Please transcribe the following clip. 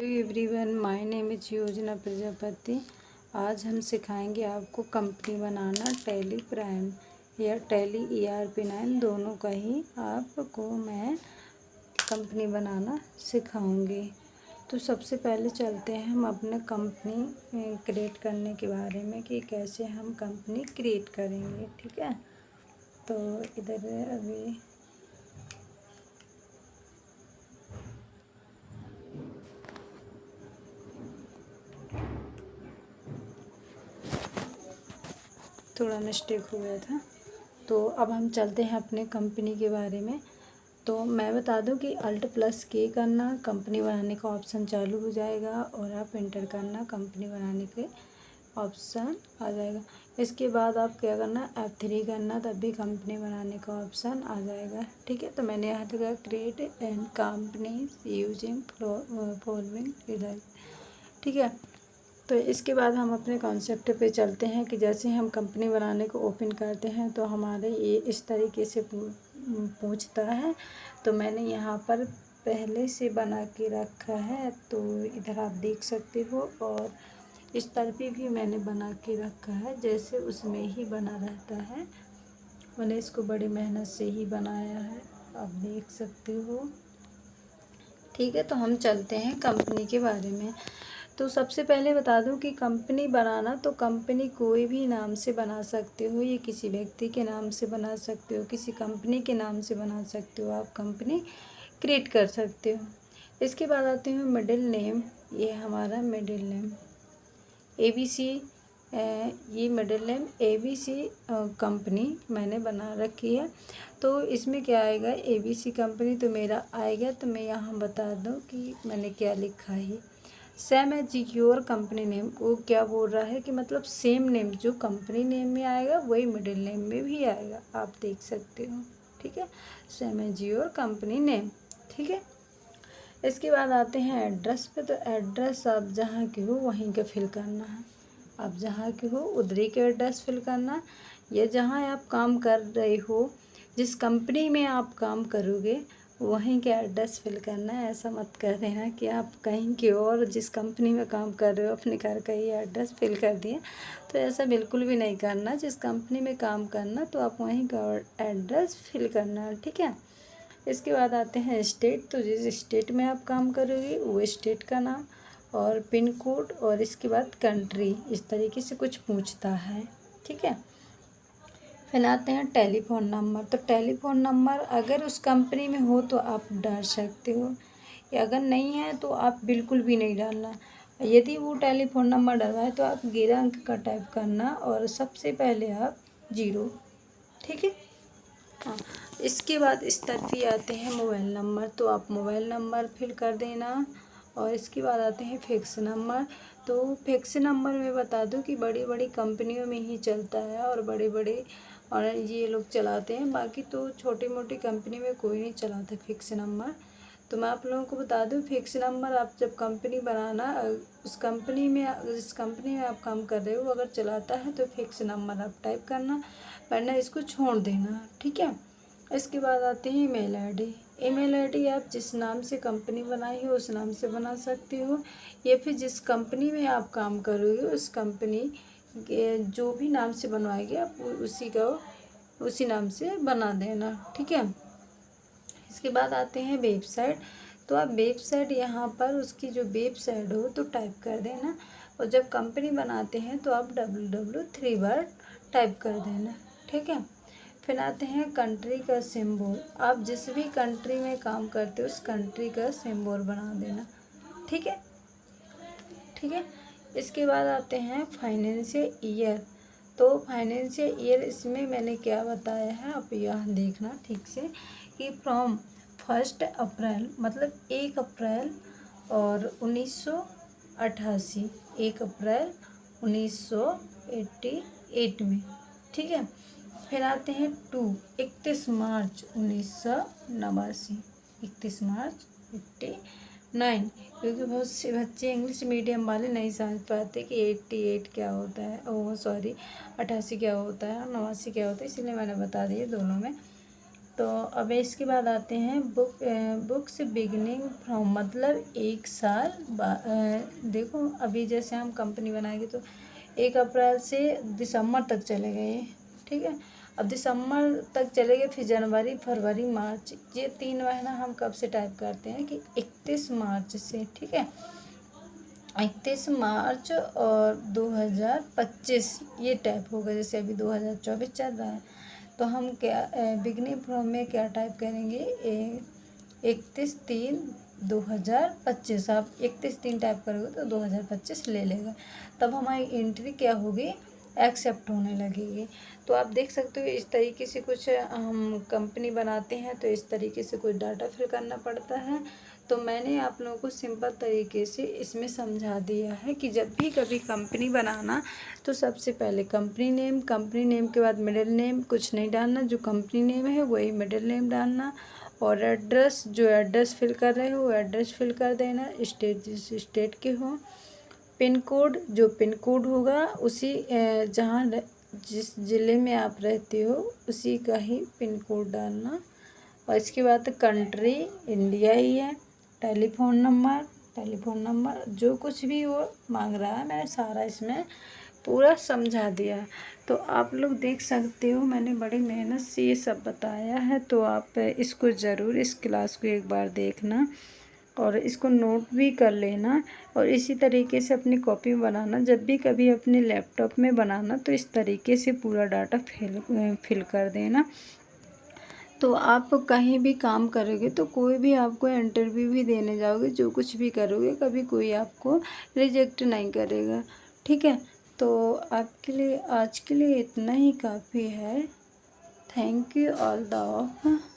Hello everyone, my name is योजना प्रजापति। आज हम सिखाएंगे आपको कंपनी बनाना टैली प्राइम या टैली ERP9 दोनों का ही आपको मैं कंपनी बनाना सिखाऊंगी। तो सबसे पहले चलते हैं हम अपने कंपनी क्रिएट करने के बारे में कि कैसे हम कंपनी क्रिएट करेंगे। ठीक है, तो इधर अभी थोड़ा मिस्टेक हो गया था। तो अब हम चलते हैं अपने कंपनी के बारे में। तो मैं बता दूं कि Alt+K करना, कंपनी बनाने का ऑप्शन चालू हो जाएगा और आप इंटर करना, कंपनी बनाने के ऑप्शन आ जाएगा। इसके बाद आप क्या करना, F3 करना, तब भी कंपनी बनाने का ऑप्शन आ जाएगा। ठीक है, तो मैंने यहाँ लिखा create and company using following. ठीक है, तो इसके बाद हम अपने कॉन्सेप्ट पे चलते हैं कि जैसे हम कंपनी बनाने को ओपन करते हैं तो हमारे ये इस तरीके से पूछता है। तो मैंने यहाँ पर पहले से बना के रखा है, तो इधर आप देख सकते हो, और इस तरफ भी मैंने बना के रखा है जैसे उसमें ही बना रहता है। मैंने इसको बड़ी मेहनत से ही बनाया है, आप देख सकते हो। ठीक है, तो हम चलते हैं कंपनी के बारे में। तो सबसे पहले बता दूं कि कंपनी बनाना, तो कंपनी कोई भी नाम से बना सकते हो, ये किसी व्यक्ति के नाम से बना सकते हो, किसी कंपनी के नाम से बना सकते हो, आप कंपनी क्रिएट कर सकते हो। इसके बाद आते हैं मिडिल नेम। ये हमारा मिडिल नेम ABC, ये मिडिल नेम ABC कंपनी मैंने बना रखी है। तो इसमें क्या आएगा, ABC कंपनी तो मेरा आएगा। तो मैं यहाँ बता दूँ कि मैंने क्या लिखा है। Same as your company name, वो क्या बोल रहा है कि मतलब सेम नेम जो कंपनी नेम में आएगा वही मिडिल नेम में भी आएगा, आप देख सकते हो। ठीक है, same as your company name. ठीक है, इसके बाद आते हैं एड्रेस पे। तो एड्रेस आप जहाँ के हो वहीं का फिल करना है, आप जहाँ के हो उधरी के एड्रेस फिल करना। या जहाँ आप काम कर रहे हो, जिस कंपनी में आप काम करोगे वहीं के एड्रेस फिल करना है। ऐसा मत कर देना कि आप कहीं के और जिस कंपनी में काम कर रहे हो अपने घर का ही एड्रेस फिल कर दिए, तो ऐसा बिल्कुल भी नहीं करना। जिस कंपनी में काम करना तो आप वहीं का एड्रेस फिल करना है। ठीक है, इसके बाद आते हैं स्टेट। तो जिस स्टेट में आप काम करोगे वो स्टेट का नाम और पिन कोड, और इसके बाद कंट्री, इस तरीके से कुछ पूछता है। ठीक है, फिर आते हैं टेलीफोन नंबर। तो टेलीफोन नंबर अगर उस कंपनी में हो तो आप डाल सकते हो, या अगर नहीं है तो आप बिल्कुल भी नहीं डालना। यदि वो टेलीफोन नंबर डलवाए तो आप 11 अंक का टाइप करना और सबसे पहले आप 0। ठीक है, हाँ। इसके बाद इस तरफ ही आते हैं मोबाइल नंबर। तो आप मोबाइल नंबर फिल कर देना, और इसके बाद आते हैं फिक्स नंबर। तो फिक्स नंबर में बता दूं कि बड़ी बड़ी कंपनियों में ही चलता है और बड़े बड़े और ये लोग चलाते हैं, बाकी तो छोटी मोटी कंपनी में कोई नहीं चलाता फिक्स नंबर। तो मैं आप लोगों को बता दूं, फिक्स नंबर आप जब कंपनी बनाना, उस कंपनी में जिस कंपनी में आप काम कर रहे हो अगर चलाता है तो फिक्स नंबर आप टाइप करना, वरना इसको छोड़ देना। ठीक है, इसके बाद आते हैं ईमेल आईडी। ईमेल आईडी आप जिस नाम से कंपनी बनाई हो उस नाम से बना सकते हो, या फिर जिस कंपनी में आप काम करोगे उस कंपनी के जो भी नाम से बनवाएंगे आप उसी नाम से बना देना। ठीक है, इसके बाद आते हैं वेबसाइट। तो आप वेबसाइट यहाँ पर उसकी जो वेबसाइट हो तो टाइप कर देना, और जब कंपनी बनाते हैं तो आप www 3 बार टाइप कर देना। ठीक है, फिर आते हैं कंट्री का सिंबल। आप जिस भी कंट्री में काम करते हो उस कंट्री का सिंबल बना देना। ठीक है, ठीक है, इसके बाद आते हैं फाइनेंशियल ईयर। तो फाइनेंशियल ईयर इसमें मैंने क्या बताया है आप यहाँ देखना ठीक से, कि फ्रॉम 1 अप्रैल मतलब 1 अप्रैल और 1988, 1 अप्रैल 1988 में। ठीक है, फिर आते हैं 31 मार्च 1989, 31 मार्च 89, क्योंकि बहुत से बच्चे इंग्लिश मीडियम वाले नहीं समझ पाते कि 88 क्या होता है, ओह सॉरी 88 क्या होता है और 89 क्या होता है, इसलिए मैंने बता दिया दोनों में। तो अब इसके बाद आते हैं बुक्स बिगिनिंग फ्रॉम, मतलब 1 साल देखो अभी जैसे हम कंपनी बनाएंगे तो 1 अप्रैल से दिसंबर तक चलेगा ये, ठीक है। अब दिसंबर तक चलेगा, फिर जनवरी फरवरी मार्च, ये 3 महीना हम कब से टाइप करते हैं कि 31 मार्च से, ठीक है। 31 मार्च और 2025 ये टाइप होगा। जैसे अभी 2024 चल रहा है तो हम क्या बिगनिंग फ्रॉम में क्या टाइप करेंगे, 31/3/2025। आप 31/3 टाइप करोगे तो 2025 ले लेगा, तब हमारी एंट्री क्या होगी, एक्सेप्ट होने लगेगी। तो आप देख सकते हो इस तरीके से कुछ हम कंपनी बनाते हैं तो इस तरीके से कुछ डाटा फिल करना पड़ता है। तो मैंने आप लोगों को सिंपल तरीके से इसमें समझा दिया है कि जब भी कभी कंपनी बनाना तो सबसे पहले कंपनी नेम के बाद मिडिल नेम, कुछ नहीं डालना, जो कंपनी नेम है वही मिडिल नेम डालना, और एड्रेस, जो एड्रेस फिल कर रहे हो वो एड्रेस फिल कर देना, स्टेट जिस स्टेट के हो, पिन कोड जो पिन कोड होगा उसी जहाँ जिस ज़िले में आप रहते हो उसी का ही पिन कोड डालना। और इसके बाद कंट्री इंडिया ही है, टेलीफोन नंबर जो कुछ भी वो मांग रहा है मैंने सारा इसमें पूरा समझा दिया है। तो आप लोग देख सकते हो मैंने बड़ी मेहनत से ये सब बताया है, तो आप इसको ज़रूर इस क्लास को एक बार देखना और इसको नोट भी कर लेना, और इसी तरीके से अपनी कॉपी में बनाना। जब भी कभी अपने लैपटॉप में बनाना तो इस तरीके से पूरा डाटा फिल कर देना। तो आप कहीं भी काम करोगे तो कोई भी आपको इंटरव्यू भी देने जाओगे, जो कुछ भी करोगे कभी कोई आपको रिजेक्ट नहीं करेगा, ठीक है। तो आपके लिए आज के लिए इतना ही काफ़ी है। Thank you all the of.